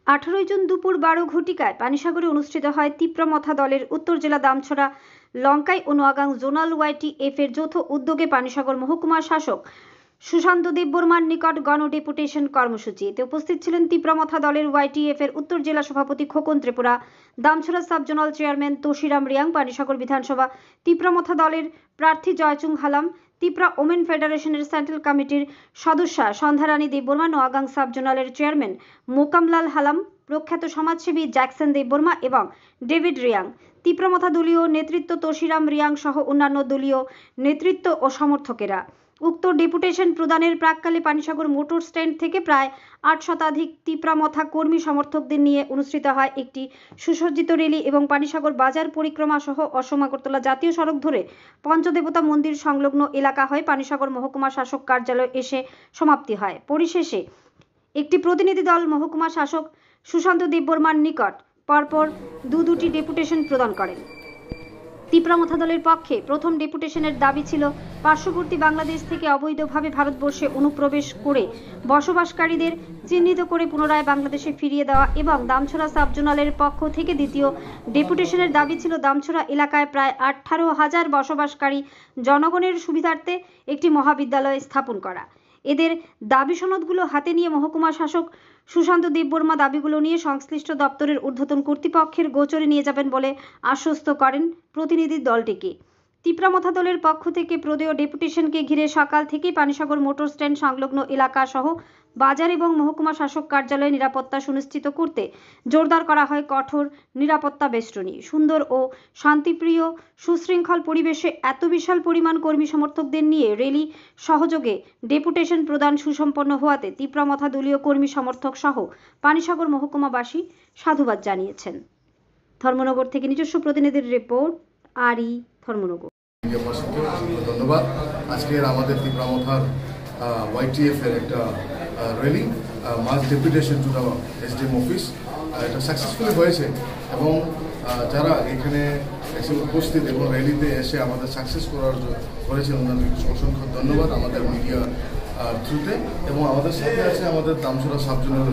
18 June দুপুর 12 ঘটিকায় পানিসাগরে অনুষ্ঠিত হয় তীব্রমথা দলের উত্তর জেলা দামছড়া লঙ্কাই ও নোয়াগাং জোনাল ওয়াইটিএফ এর যৌথ উদ্যোগে পানিসাগর মহকুমা শাসক সুশান্ত দেববর্মার নিকট গণ ডেপুটেশন কর্মসূচি। এতে উপস্থিত ছিলেন তীব্রমথা দলের ওয়াইটিএফ এর উত্তর জেলা সভাপতি Khokan Tripura, Damchhara sub zonal chairman Toshiram Reang, Panisagar বিধানসভা তীব্রমথা দলের প্রার্থী জয়চুং হালাম, ত্রিপুরা ওমেন ফেডারেশনের সেন্ট্রাল কমিটির সদস্যা সন্ধ্যারানী দেববর্মা, নোয়াগাং সাব জোনালের চেয়ারম্যান মোকামলাল হালাম, প্রখ্যাত সমাজসেবী জ্যাকসন দেববর্মা এবং ডেভিড রিয়াং, তীব্রমথা দলীয় নেতৃত্ব তোশিরাম রিয়াং সহ অন্যান্য দলীয় নেতৃত্ব ও সমর্থকেরা। উক্ত ডেপুটেশন প্রদানের প্রাক্কালে পানিসাগর মোটর স্ট্যান্ড থেকে প্রায় 8 শতাধিক তীব্রমথা কর্মী সমর্থকদের নিয়ে অনুষ্ঠিত হয় একটি সুসজ্জিত র্যালি এবং পানিসাগর বাজার পরিক্রমা সহ অসম আগরতলা জাতীয় সড়ক ধরে পঞ্চদেবতা মন্দির সংলগ্ন এলাকা হয়ে পানিসাগর মহকুমা শাসক কার্যালয় এসে সমাপ্তি হয়। পরিশেষে একটি প্রতিনিধি দল মহকুমা শাসক সুশান্ত দেববর্মার নিকট পরপর দুটি ডেপুটেশন প্রদান করেন। তীব্রমথা দলের পক্ষে প্রথম ডেপুটেশনের দাবি ছিল পার্শ্ববর্তী বাংলাদেশ থেকে অবৈধভাবে ভারতবর্ষে অনুপ্রবেশ করে বসবাসকারীদের চিহ্নিত করে পুনরায় বাংলাদেশে ফিরিয়ে দেওয়া এবং দামছড়া সাব জোনালের পক্ষ থেকে দ্বিতীয় ডেপুটেশনের দাবি ছিল দামছড়া এলাকায় প্রায় 18,000 বসবাসকারী জনগণের সুবিধার্থে একটি মহাবিদ্যালয় স্থাপন করা। এদের দাবি সনদগুলো হাতে নিয়ে মহকুমা শাসক সুশান্ত দেববর্মা দাবিগুলো নিয়ে সংশ্লিষ্ট দপ্তরের ঊর্ধ্বতন কর্তৃপক্ষের গোচরে নিয়ে যাবেন বলে আশ্বস্ত করেন প্রতিনিধি দলটিকে। তীব্রমথা দলের পক্ষ থেকে প্রদেয় ডেপুটেশনকে ঘিরে সকাল থেকেই পানিসাগর মোটর স্ট্যান্ড সংলগ্ন এলাকা সহ বাজার এবং মহকুমা শাসক কার্যালয়ে নিরাপত্তা সুনিশ্চিত করতে জোরদার করা হয় কঠোর নিরাপত্তা বেষ্টনী। সুন্দর ও শান্তিপ্রিয় সুশৃঙ্খল পরিবেশে এত বিশাল পরিমাণ কর্মী সমর্থকদের নিয়ে র্যালি সহযোগে ডেপুটেশন প্রদান সুসম্পন্ন হওয়াতে তীব্রমথা দলীয় কর্মী সমর্থক সহ পানিসাগর মহকুমাবাসী সাধুবাদ জানিয়েছেন। ধর্মনগর থেকে নিজস্ব প্রতিনিধির রিপোর্ট, আরই ধর্মনগর। ধন্যবাদ। আজকের আমাদের তীব্রমথার ওয়াইটিএফ এর একটা rally mass deputation to the SDM office, এটা সাকসেসফুলি হয়েছে এবং যারা এখানে এসে উপস্থিত এবং র্যালিতে এসে আমাদের সাকসেস করেছেন ওনাদেরকে অসংখ্য ধন্যবাদ আমাদের মিডিয়া থ্রুতে। এবং আমাদের সাথে আছে আমাদের Damchhara sub zonal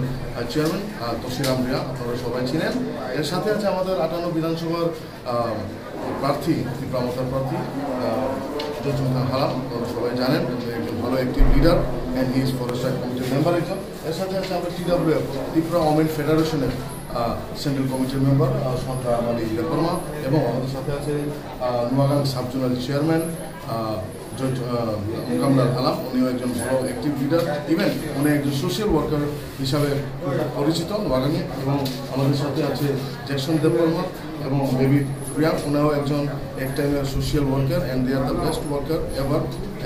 chairman Toshiram Reang, আপনারা সবাই চিনেন। এর সাথে আছে আমাদের 58 বিধানসভার প্রার্থী, তীব্রমথার প্রার্থী জয়চুং হালাম, আপনারা সবাই জানেন একজন ভালো active leader and he is forest কমিটির মেম্বার একজন। এর সাথে আছে আমরা TWF ত্রিপুরা ওমেন ফেডারেশনের সেন্ট্রাল কমিটির মেম্বার সন্ধ্যারানী দেববর্মা এবং আমাদের সাথে আছে নোয়াগাং sub zonal chairman Mokamlal Halam, উনিও একজন ভালো অ্যাক্টিভ লিডার, ইভেন উনি একজন সোশ্যাল ওয়ার্কার হিসাবে পরিচিত নোয়াগাঙে। এবং আমাদের সাথে আছে জ্যাকসন দেববর্মা এবং ডেভিড রিয়াং, উনিও একজন এক টাইমের social worker and they are the best worker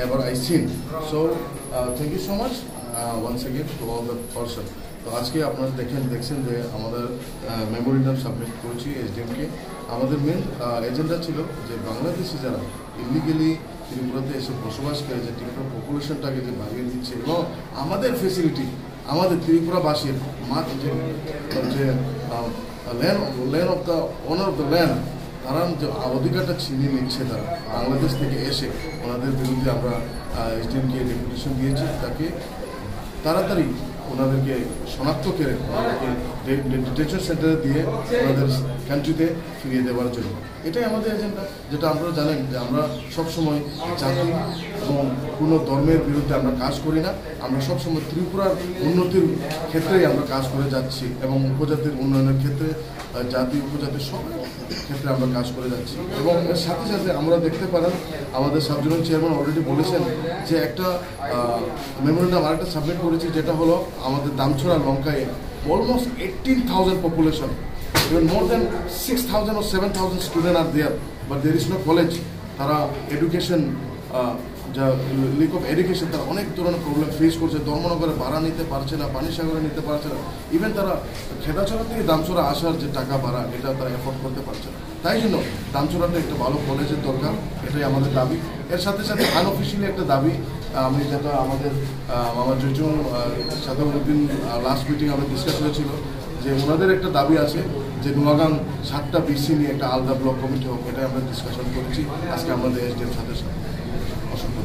ever I seen. So thank you so much once again to all the person. তো আজকে আপনারা দেখছেন যে আমাদের মেমোরিয়াম সাবমিট করেছি এসডিএমকে। আমাদের মেন এজেন্ডা ছিল যে বাংলাদেশি যারা ইলিগেলি ত্রিপুরাতে এসে বসবাস করে যে ত্রিপুরা পপুলেশনটাকে যে বাড়িয়ে দিচ্ছে এবং আমাদের ফেসিলিটি আমাদের ত্রিপুরাবাসীর যে land of the owner of the land, তারা যে অধিকারটা ছিনিয়ে নিচ্ছে তারা বাংলাদেশ থেকে এসে, ওনাদের বিরুদ্ধে আমরা এসডিএমকে ডেপুটেশন দিয়েছি তাকে তাড়াতাড়ি ওনাদেরকে শনাক্ত করে ওনাদেরকে ডিটেনশন সেন্টারে দিয়ে ওনাদের কান্ট্রিতে ফিরিয়ে দেওয়ার জন্য। এটাই আমাদের এজেন্ডা, যেটা আপনারা জানেন যে আমরা সবসময় জাতি এবং কোনো ধর্মের বিরুদ্ধে আমরা কাজ করি না। আমরা সবসময় ত্রিপুরার উন্নতির ক্ষেত্রেই আমরা কাজ করে যাচ্ছি এবং উপজাতির উন্নয়নের ক্ষেত্রে জাতি উপজাতির সব ক্ষেত্রে আমরা কাজ করে যাচ্ছি। এবং এর সাথে সাথে আমরা দেখতে পারেন আমাদের সাব জোনাল চেয়ারম্যান অলরেডি বলেছেন যে একটা মেমোরেন্ডাম আরেকটা সাবমিট করেছি, যেটা হলো আমাদের দামছড়া লঙ্কায় almost 18,000 population, even more than 6,000 or 7,000 students are there, but there is no college. তারা এডুকেশন যা লিক অফ এডুকেশন, তারা অনেক ধরনের প্রবলেম ফেস করছে। ধর্মনগরে ভাড়া নিতে পারছে না, পানিসাগরে নিতে পারছে না, ইভেন তারা খেদাছড়া থেকে দামছড়া আসার যে টাকা ভাড়া এটা তারা এফোর্ড করতে পারছে না। তাই জন্য দামছড়াতে একটা ভালো কলেজের দরকার, এটাই আমাদের দাবি। এর সাথে সাথে আনঅফিসিয়ালি একটা দাবি আমি যেটা আমাদের আমার জয়চুং সাথে অনেকদিন লাস্ট মিটিং আমাদের ডিসকাস হয়েছিল যে ওনাদের একটা দাবি আছে যে নোয়াগাং 7টা BC নিয়ে একটা আলাদা ব্লক কমিটি হোক, এটাই আমরা ডিসকাশন করেছি আজকে আমাদের এসডিএম সাথে। অসংখ্য